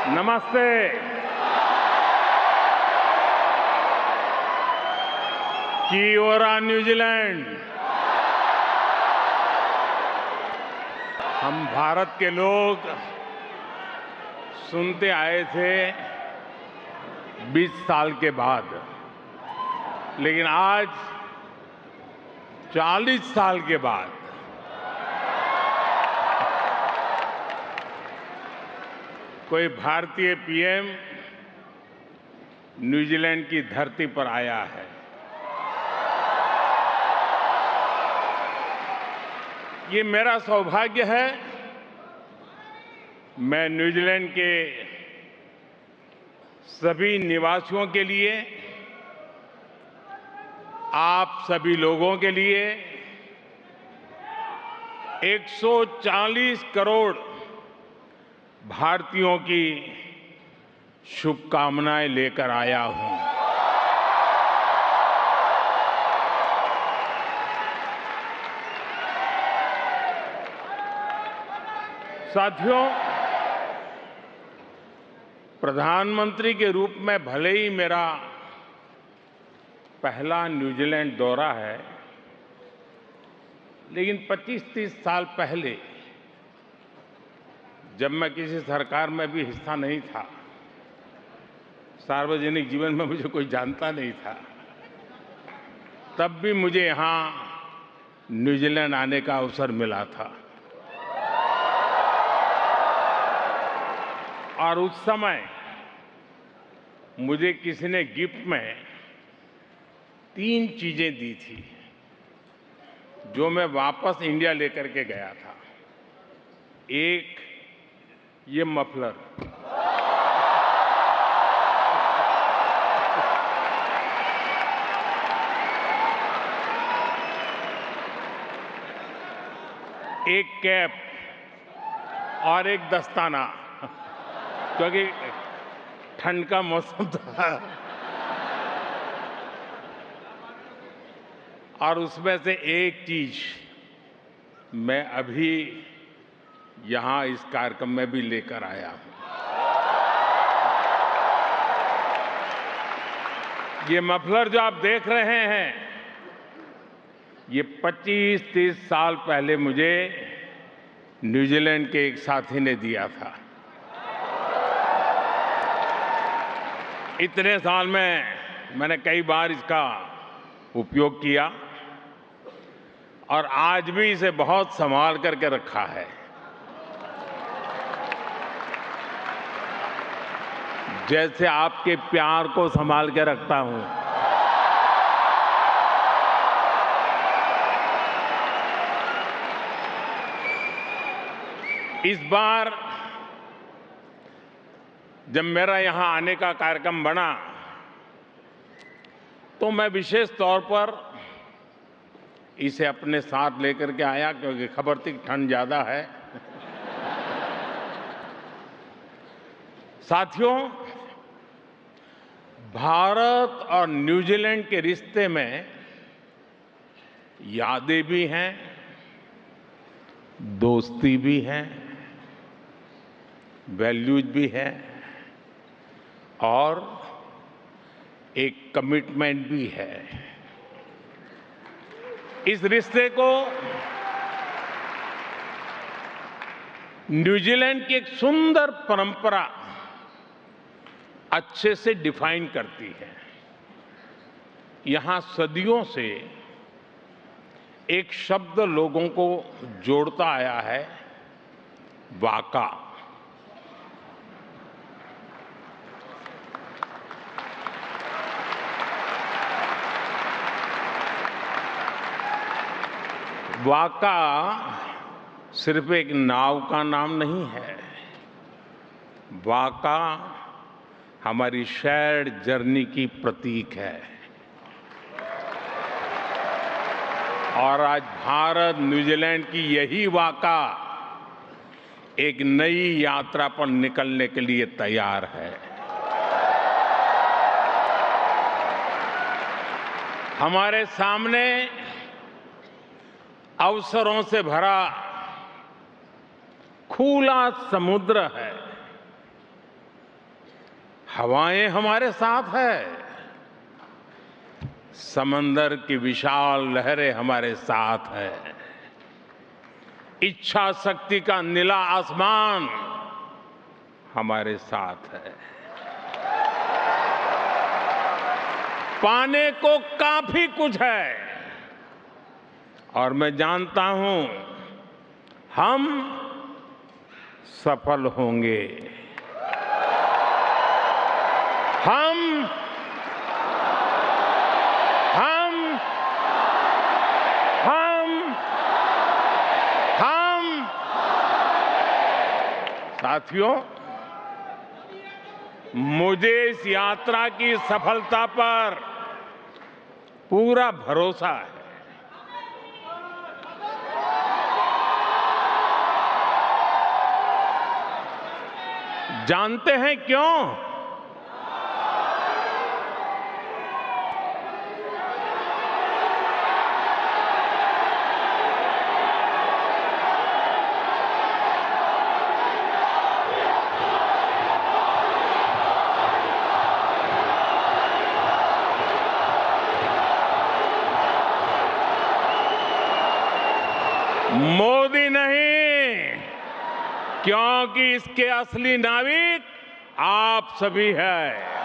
नमस्ते। Kia ora New Zealand. हम भारत के लोग सुनते आए थे 20 साल के बाद, लेकिन आज 40 साल के बाद कोई भारतीय पीएम न्यूजीलैंड की धरती पर आया है। ये मेरा सौभाग्य है। मैं न्यूजीलैंड के सभी निवासियों के लिए, आप सभी लोगों के लिए 140 करोड़ भारतीयों की शुभकामनाएं लेकर आया हूं। साथियों, प्रधानमंत्री के रूप में भले ही मेरा पहला न्यूजीलैंड दौरा है, लेकिन 25-30 साल पहले जब मैं किसी सरकार में भी हिस्सा नहीं था, सार्वजनिक जीवन में मुझे कोई जानता नहीं था, तब भी मुझे यहां न्यूजीलैंड आने का अवसर मिला था। और उस समय मुझे किसी ने गिफ्ट में 3 चीजें दी थी, जो मैं वापस इंडिया लेकर के गया था। एक, ये मफलर, एक कैप और एक दस्ताना, क्योंकि ठंड का मौसम था। और उसमें से एक चीज मैं अभी यहां इस कार्यक्रम में भी लेकर आया हूं। ये मफलर जो आप देख रहे हैं, ये 25-30 साल पहले मुझे न्यूजीलैंड के एक साथी ने दिया था। इतने साल में मैंने कई बार इसका उपयोग किया और आज भी इसे बहुत संभाल करके रखा है। जैसे आपके प्यार को संभाल के रखता हूं। इस बार जब मेरा यहां आने का कार्यक्रम बना, तो मैं विशेष तौर पर इसे अपने साथ लेकर के आया, क्योंकि खबर थी ठंड ज्यादा है। साथियों, भारत और न्यूजीलैंड के रिश्ते में यादें भी हैं, दोस्ती भी है, वैल्यूज भी है और एक कमिटमेंट भी है। इस रिश्ते को न्यूजीलैंड की एक सुंदर परंपरा अच्छे से डिफाइन करती है। यहां सदियों से एक शब्द लोगों को जोड़ता आया है, वाका। वाका सिर्फ एक नाव का नाम नहीं है। वाका हमारी शेयर्ड जर्नी की प्रतीक है। और आज भारत न्यूजीलैंड की यही वाका एक नई यात्रा पर निकलने के लिए तैयार है। हमारे सामने अवसरों से भरा खुला समुद्र है। हवाएं हमारे साथ है, समंदर की विशाल लहरें हमारे साथ है, इच्छा शक्ति का नीला आसमान हमारे साथ है। पाने को काफी कुछ है और मैं जानता हूं हम सफल होंगे। हम साथियों, मुझे इस यात्रा की सफलता पर पूरा भरोसा है। जानते हैं क्यों? मोदी नहीं, क्योंकि इसके असली नाविक आप सभी हैं।